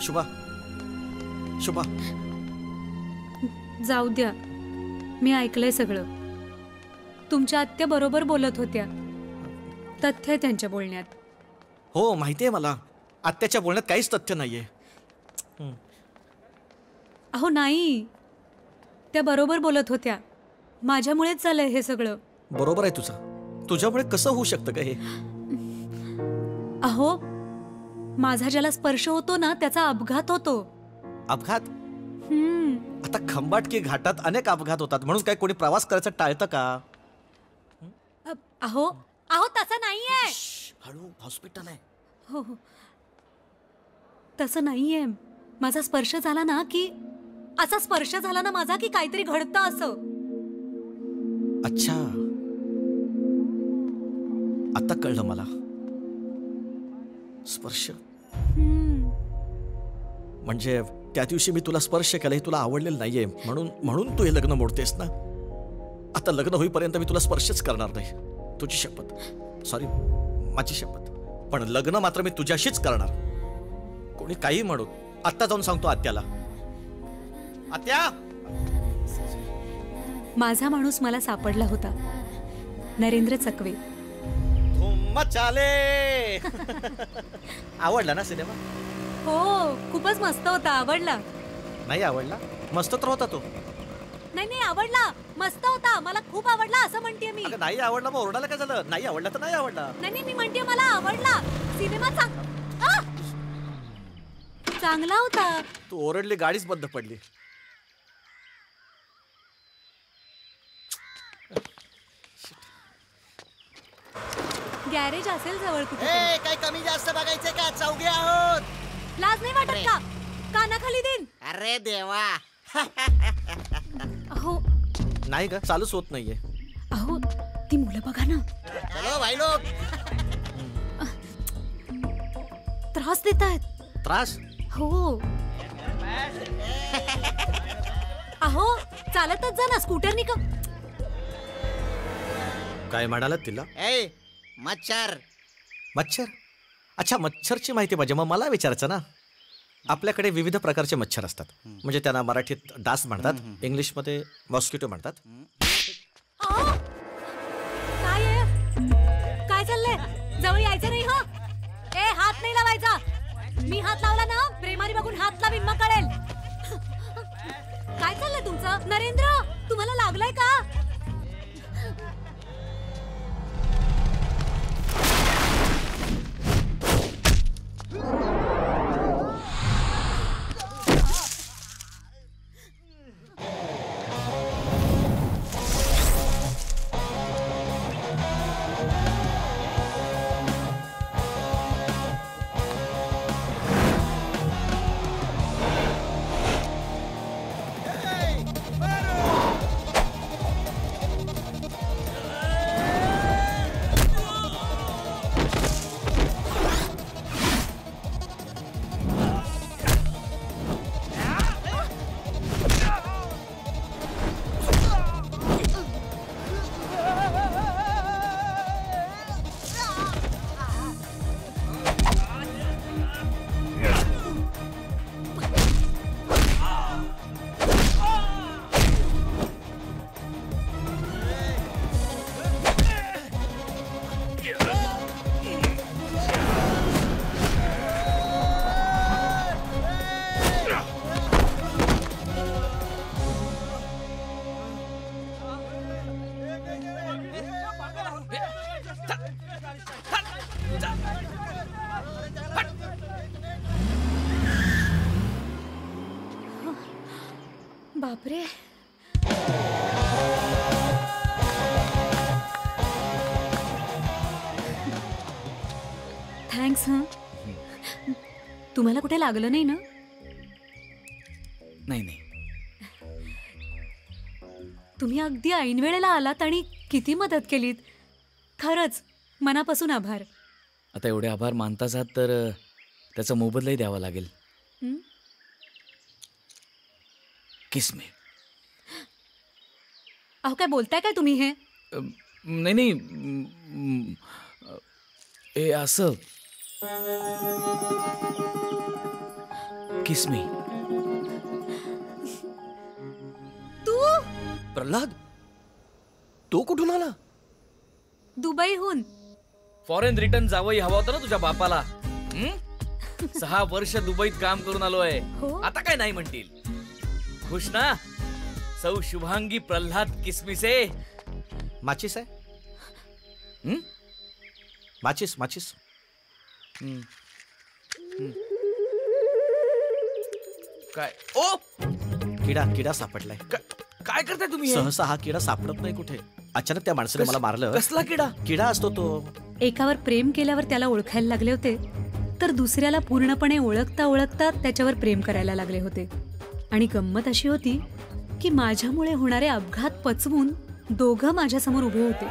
शुभा, शुभा, जाऊ द्या, मी ऐकलंय सगळं. तुमच्या आत्या बरोबर बोलत होत्या. तथ्य आहे त्यांच्या बोलण्यात. हो माहितीये मला, आत्याच्या बोलण्यात काहीच तथ्य नाहीये. अहो नाही, त्या बरोबर बोलत होत्या. माझ्यामुळेच झालंय हे सगळं. बरोबर आहे तुझं. तुझ्यामुळे कसं होऊ शकतं का हे? अहो, माझा ज्याला स्पर्श होतो ना त्याचा अपघात होतो. अपघात? आता खंबाटकी घाटात अनेक अपघात होतात, म्हणून काय कोणी प्रवास करायचं टाळतं का? अहो अहो तसं नाहीये. हळू, हॉस्पिटल आहे. हो हो, तसं नाहीये. माझा स्पर्श झाला ना की, असा स्पर्श झाला ना माझा की काहीतरी घडतं असं. अच्छा, आता कळलं मला. स्पर्श म्हणजे त्या दिवशी मी तुला स्पर्श केला, हे तुला आवडलेलं नाहीये, म्हणून तू हे लग्न मोडतेस ना. आता लग्न होईपर्यंत मी तुला स्पर्शच करणार नाही. तुझी शपथ, सॉरी, माझी शपथ, पण लग्न मात्र मी तुझ्याशीच करणार. कोणी काही म्हणू. आत्ता जाऊन सांगतो आत्याला. आत्या, माझा माणूस मला सापडला होता, नरेंद्र चकवे. धुम्म चाले. आवडला ना सिनेमा? हो, खूपच मस्त होता. आवडला? नाही आवडला? मस्त तर होता तो. नाही आवडला, मस्त होता, मला खूप आवडला असं म्हणते मी. नाही आवडला मग ओरडायला काय झालं? नाही आवडला तर नाही आवडला. नाही मी म्हणते मला आवडला सिनेमा. चांगला होता. तू ओरडली, गाडीच बंद पडली. गॅरेज असेल जवळ कुठे. काही कमी जास्त बघायचंय का? चौघे आहोत. लाज नाही वाटत का? कानाखाली देईन. अरे देवा. अहो नाही का, चालूच होत नाहीये. अहो ती मुलं बघा ना. चलो भाई लोग. त्रास देत आहेत. त्रास? हो. अहो चालतच जा ना, स्कूटरनी का? काय म्हणालात तिला? ए मच्छर. मच्छर? अच्छा, मच्छरची माहिती पाहिजे. मग मला विचारायचं ना. आपल्याकडे विविध प्रकारचे मच्छर असतात, म्हणजे त्यांना मराठीत डास म्हणतात, इंग्लिशमध्ये मॉस्किटो म्हणतात. काय आहे? काय चाललंय? जवळ यायचं नाही. हो ए, हात नाही लावायचा. मी हात लावला ना, प्रेमाने बघून हात लावीन, मग कळेल. काय चाललंय तुमचं? नरेंद्र, तुम्हाला लागलंय का? बापरे. थँक्स. तुम्हाला कुठे लागलं नाही ना? नाही. तुम्ही अगदी ऐनवेळेला आलात आणि किती मदत केलीत. खरंच मनापासून आभार. आता एवढे आभार मानताच आहात तर त्याचा मोबदलाही द्यावा लागेल. किस मी. अहो काय बोलताय काय तुम्ही? हे नाही हे असं. किस मी. तू प्रल्हाद, तो कुठून आला? दुबईहून. फॉरेन रिटर्न जावई हवा होता ना तुझ्या बापाला. 6 वर्ष दुबईत काम करून आलोय. हो? आता काय नाही म्हणतील. खुश ना सौ शुभांगी प्रल्हाद किसमिसे. माचीस आहे? माचीस माचीस. काय ओ किडा किडा सापडलाय. काय करताय तुम्ही हे? सहसा हा किडा सापडत नाही कुठे. अचानक त्या माणसाने मला मारलं. कसला किडा? किडा असतो तो. एकावर प्रेम केल्यावर त्याला ओळखायला लागले होते, तर दुसऱ्याला पूर्णपणे ओळखता ओळखता त्याच्यावर प्रेम करायला लागले होते. आणि गंमत अशी होती की माझ्यामुळे होणारे अपघात पचवून दोघं माझ्यासमोर उभे होते.